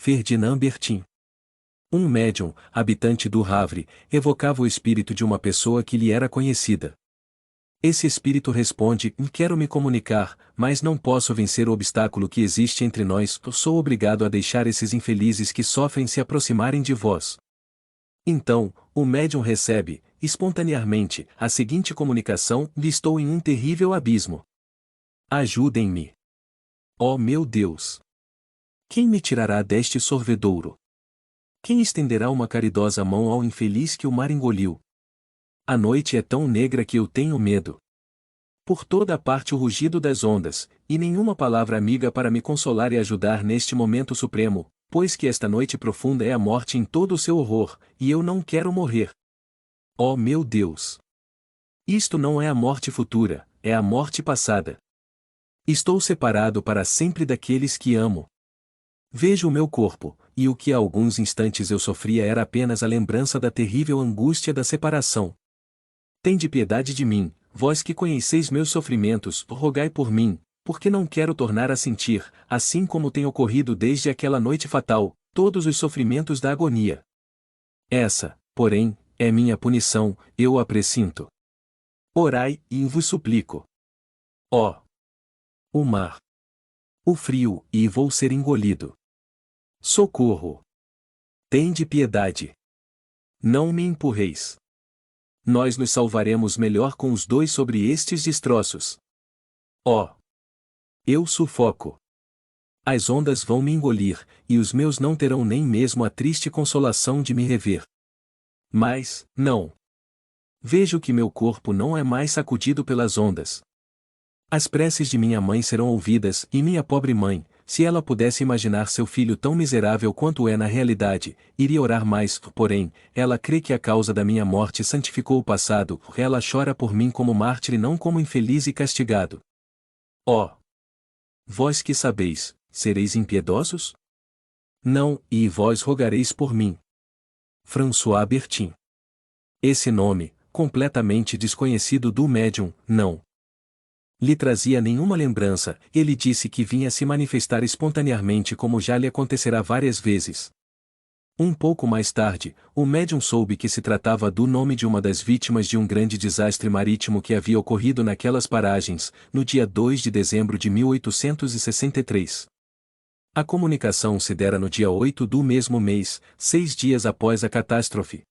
Ferdinand Bertin. Um médium, habitante do Havre, evocava o espírito de uma pessoa que lhe era conhecida. Esse espírito responde: quero me comunicar, mas não posso vencer o obstáculo que existe entre nós, sou obrigado a deixar esses infelizes que sofrem se aproximarem de vós. Então, o médium recebe, espontaneamente, a seguinte comunicação: estou em um terrível abismo. Ajudem-me. Ó meu Deus! Quem me tirará deste sorvedouro? Quem estenderá uma caridosa mão ao infeliz que o mar engoliu? A noite é tão negra que eu tenho medo. Por toda a parte o rugido das ondas, e nenhuma palavra amiga para me consolar e ajudar neste momento supremo, pois que esta noite profunda é a morte em todo o seu horror, e eu não quero morrer. Ó meu Deus! Isto não é a morte futura, é a morte passada. Estou separado para sempre daqueles que amo. Vejo o meu corpo, e o que há alguns instantes eu sofria era apenas a lembrança da terrível angústia da separação. Tende piedade de mim, vós que conheceis meus sofrimentos, rogai por mim, porque não quero tornar a sentir, assim como tem ocorrido desde aquela noite fatal, todos os sofrimentos da agonia. Essa, porém, é minha punição, eu a pressinto. Orai, e vos suplico. Ó! O mar! O frio, e vou ser engolido. Socorro! Tende piedade! Não me empurreis. Nós nos salvaremos melhor com os dois sobre estes destroços. Ó! Eu sufoco. As ondas vão me engolir, e os meus não terão nem mesmo a triste consolação de me rever. Mas, não. Vejo que meu corpo não é mais sacudido pelas ondas. As preces de minha mãe serão ouvidas, e minha pobre mãe, se ela pudesse imaginar seu filho tão miserável quanto é na realidade, iria orar mais, porém, ela crê que a causa da minha morte santificou o passado, ela chora por mim como mártir e não como infeliz e castigado. Ó! Vós que sabeis, sereis impiedosos? Não, e vós rogareis por mim. François Bertin. Esse nome, completamente desconhecido do médium, não lhe trazia nenhuma lembrança, ele disse que vinha se manifestar espontaneamente como já lhe acontecerá várias vezes. Um pouco mais tarde, o médium soube que se tratava do nome de uma das vítimas de um grande desastre marítimo que havia ocorrido naquelas paragens, no dia 2 de dezembro de 1863. A comunicação se dera no dia 8 do mesmo mês, 6 dias após a catástrofe.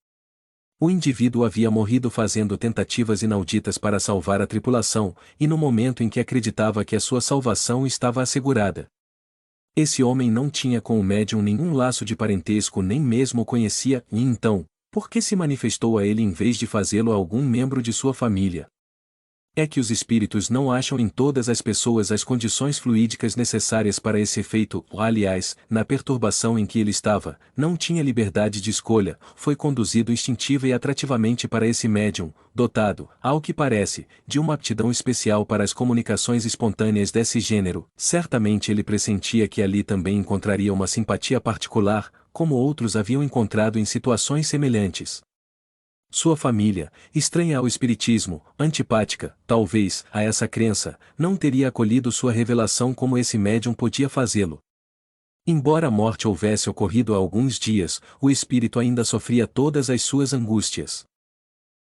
O indivíduo havia morrido fazendo tentativas inauditas para salvar a tripulação, e no momento em que acreditava que a sua salvação estava assegurada. Esse homem não tinha com o médium nenhum laço de parentesco nem mesmo o conhecia, e então, por que se manifestou a ele em vez de fazê-lo a algum membro de sua família? É que os espíritos não acham em todas as pessoas as condições fluídicas necessárias para esse efeito, aliás, na perturbação em que ele estava, não tinha liberdade de escolha, foi conduzido instintiva e atrativamente para esse médium, dotado, ao que parece, de uma aptidão especial para as comunicações espontâneas desse gênero. Certamente ele pressentia que ali também encontraria uma simpatia particular, como outros haviam encontrado em situações semelhantes. Sua família, estranha ao espiritismo, antipática, talvez, a essa crença, não teria acolhido sua revelação como esse médium podia fazê-lo. Embora a morte houvesse ocorrido há alguns dias, o espírito ainda sofria todas as suas angústias.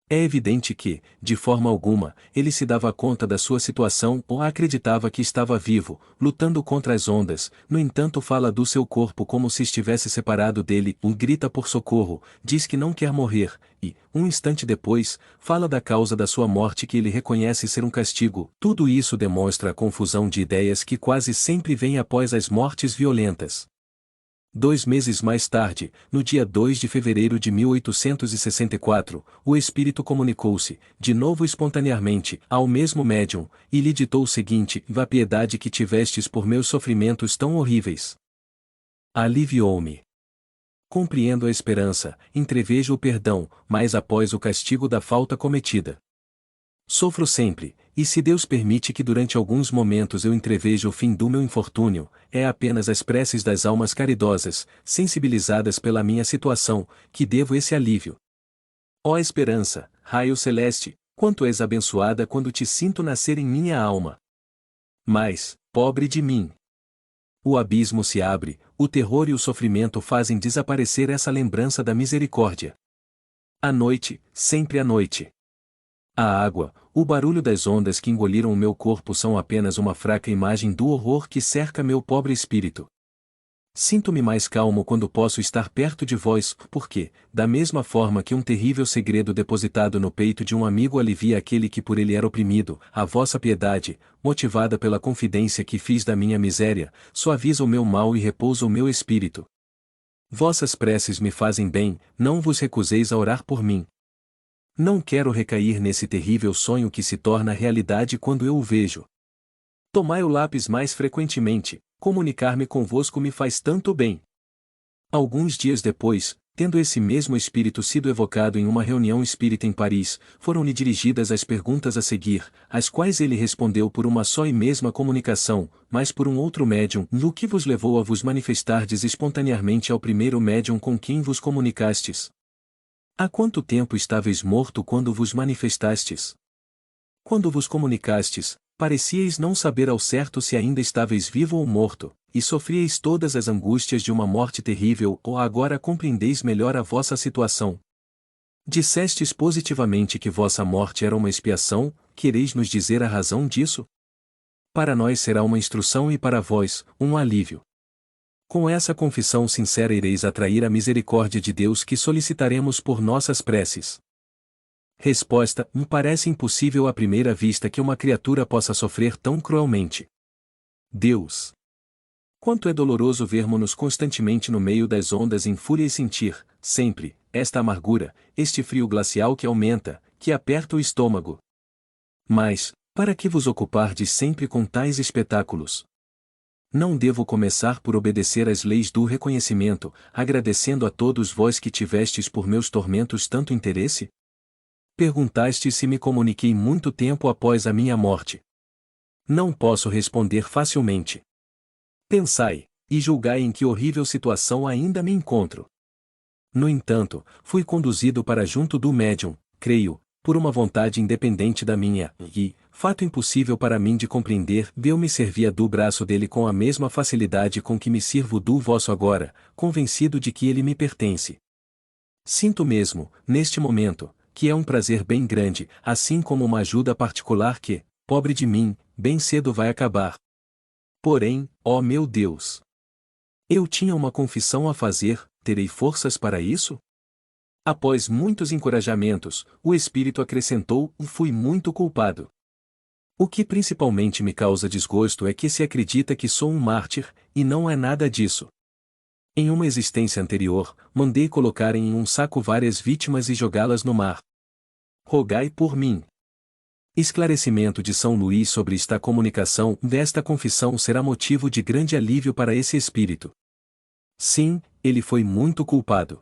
É evidente que, de forma alguma, ele se dava conta da sua situação ou acreditava que estava vivo, lutando contra as ondas, no entanto fala do seu corpo como se estivesse separado dele, grita por socorro, diz que não quer morrer, e, um instante depois, fala da causa da sua morte que ele reconhece ser um castigo. Tudo isso demonstra a confusão de ideias que quase sempre vem após as mortes violentas. 2 meses mais tarde, no dia 2 de fevereiro de 1864, o espírito comunicou-se, de novo espontaneamente, ao mesmo médium, e lhe ditou o seguinte: a piedade que tivestes por meus sofrimentos tão horríveis aliviou-me. Compreendo a esperança, entrevejo o perdão, mas após o castigo da falta cometida. Sofro sempre, e se Deus permite que durante alguns momentos eu entreveja o fim do meu infortúnio, é apenas às preces das almas caridosas, sensibilizadas pela minha situação, que devo esse alívio. Ó esperança, raio celeste, quanto és abençoada quando te sinto nascer em minha alma. Mas, pobre de mim! o abismo se abre, o terror e o sofrimento fazem desaparecer essa lembrança da misericórdia. À noite, sempre à noite. A água, o barulho das ondas que engoliram o meu corpo são apenas uma fraca imagem do horror que cerca meu pobre espírito. Sinto-me mais calmo quando posso estar perto de vós, porque, da mesma forma que um terrível segredo depositado no peito de um amigo alivia aquele que por ele era oprimido, a vossa piedade, motivada pela confidência que fiz da minha miséria, suaviza o meu mal e repousa o meu espírito. Vossas preces me fazem bem, não vos recuseis a orar por mim. Não quero recair nesse terrível sonho que se torna realidade quando eu o vejo. Tomai o lápis mais frequentemente, comunicar-me convosco me faz tanto bem. Alguns dias depois, tendo esse mesmo espírito sido evocado em uma reunião espírita em Paris, foram-lhe dirigidas as perguntas a seguir, às quais ele respondeu por uma só e mesma comunicação, mas por um outro médium, no que vos levou a vos manifestardes espontaneamente ao primeiro médium com quem vos comunicastes. Há quanto tempo estáveis morto quando vos manifestastes? Quando vos comunicastes, parecíeis não saber ao certo se ainda estáveis vivo ou morto, e sofríeis todas as angústias de uma morte terrível, ou agora compreendeis melhor a vossa situação. Dissestes positivamente que vossa morte era uma expiação, quereis nos dizer a razão disso? Para nós será uma instrução e para vós, um alívio. Com essa confissão sincera ireis atrair a misericórdia de Deus que solicitaremos por nossas preces. Resposta: me parece impossível à primeira vista que uma criatura possa sofrer tão cruelmente. Deus! Quanto é doloroso vermos-nos constantemente no meio das ondas em fúria e sentir, sempre, esta amargura, este frio glacial que aumenta, que aperta o estômago. Mas, para que vos ocupardes sempre com tais espetáculos? Não devo começar por obedecer às leis do reconhecimento, agradecendo a todos vós que tivestes por meus tormentos tanto interesse? Perguntaste se me comuniquei muito tempo após a minha morte. Não posso responder facilmente. Pensai, e julgai em que horrível situação ainda me encontro. No entanto, fui conduzido para junto do médium, creio, por uma vontade independente da minha, e, fato impossível para mim de compreender, eu me servia do braço dele com a mesma facilidade com que me sirvo do vosso agora, convencido de que ele me pertence. Sinto mesmo, neste momento, que é um prazer bem grande, assim como uma ajuda particular que, pobre de mim, bem cedo vai acabar. Porém, ó meu Deus! Eu tinha uma confissão a fazer, terei forças para isso? Após muitos encorajamentos, o Espírito acrescentou: fui muito culpado. O que principalmente me causa desgosto é que se acredita que sou um mártir, e não é nada disso. Em uma existência anterior, mandei colocarem em um saco várias vítimas e jogá-las no mar. Rogai por mim. Esclarecimento de São Luís sobre esta comunicação desta confissão será motivo de grande alívio para esse espírito. Sim, ele foi muito culpado.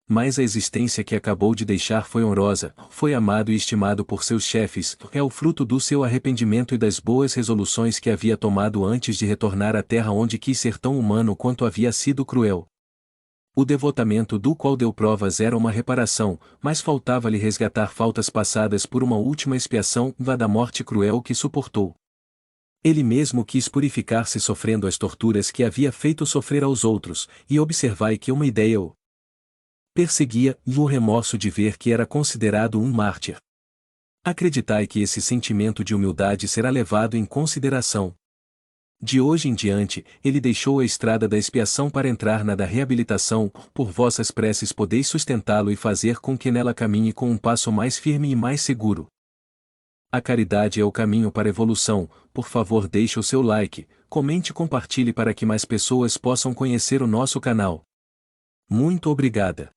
Mas a existência que acabou de deixar foi honrosa, foi amado e estimado por seus chefes, é o fruto do seu arrependimento e das boas resoluções que havia tomado antes de retornar à terra onde quis ser tão humano quanto havia sido cruel. O devotamento do qual deu provas era uma reparação, mas faltava-lhe resgatar faltas passadas por uma última expiação da morte cruel que suportou. Ele mesmo quis purificar-se sofrendo as torturas que havia feito sofrer aos outros, e observai que uma ideia o perseguia, e o remorso de ver que era considerado um mártir. Acreditai que esse sentimento de humildade será levado em consideração. De hoje em diante, ele deixou a estrada da expiação para entrar na da reabilitação, por vossas preces podeis sustentá-lo e fazer com que nela caminhe com um passo mais firme e mais seguro. A caridade é o caminho para a evolução. Por favor, deixe o seu like, comente e compartilhe para que mais pessoas possam conhecer o nosso canal. Muito obrigada.